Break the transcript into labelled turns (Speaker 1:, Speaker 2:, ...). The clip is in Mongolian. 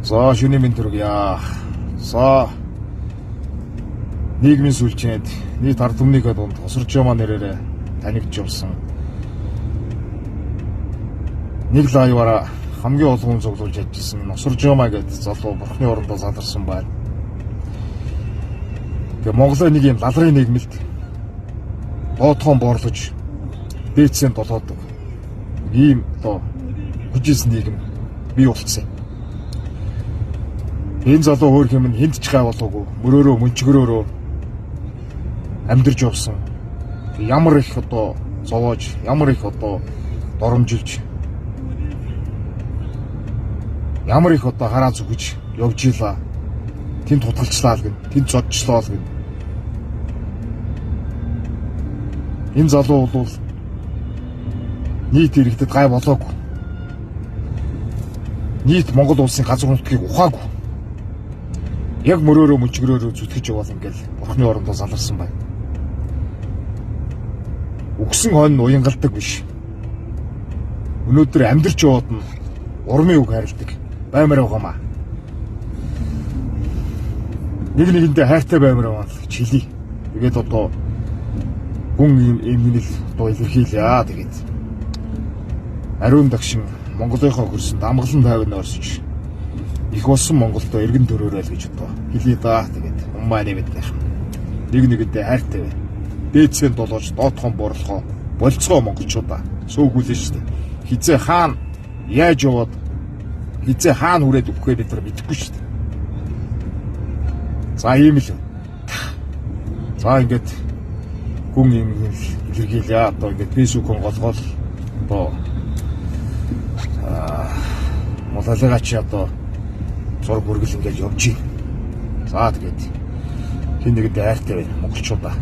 Speaker 1: За шөнийн мэнд төргийа. За нийгмийн сүлжээнд нийт ард түмнийхээ дунд Осорж Жомаа нэрээр танигдчихсан нэг лайваараа хамгийн олон хүн цуглуулж ажилласан Осорж Жомаа гэдэг залуу бурхны орондоо заларсан байна. Тэгээ Монголын нэг юм лалрын нийгмэлд доотхон боорлож дээдсэнд толгойдог ийм одоо хүчээс нийгэм бий болцсон. Энэ залуу өөр хэм нь хинтч гайвуулаагүй мөрөөрөө мөнчгөрөөрөө амьдарч явсан. Ямар их одоо зовоож, ямар их одоо доромжилж, ямар их одоо хараа зүгэж явж ийлаа. Тэнд тутгалчлаа л гэн, тэнд зодчлоо л гэн. Энэ залуу бол нийт иргэдэд гай болоогүй. Нийт Монгол улсын газар нутгийг ухаагүй. Яг мөрөөрөө мөнчгөрөөрөө зүтгэж яваал ингээл бурхны орондоо заларсан байна. Үгсэн хонь уянгалдаг биш. Өнөөдөр амьдрч яваад нь урмын үг харилдаг баймар байгаамаа. Нэг нэгэндээ хайртай баймар байгаа л чилий. Тэгээд одоо хүн эмгэнэл одоо илэрхийлээ тэгээд. Ариун дагшин Монголынхоо хөрсөнд амгалан тайван орсож их болсон Монголдо эргэн төрөөрэй гэж одоо хэлээ да. Тэгээд уммаа нэвэд нэг нэгэндээ хайртай бай. Дээдсэнд болооч доотхон буурлахоо болцгоо монголчуудаа сөөгүүлэн шүү дээ. Хизээ хаана яаж яваад хизээ хаана хүрээд өгөхөө бид нар мэдэхгүй шүү дээ. За ийм л. За ингээд хүн юм илэрхийлээ. Одоо ингээд фэйсбүүкэн голгол одоо Монголыгаач одоо зураг бүргэл ингээд явж байна. За тэгээд хин нэгэд хайртай байна монголчуудаа.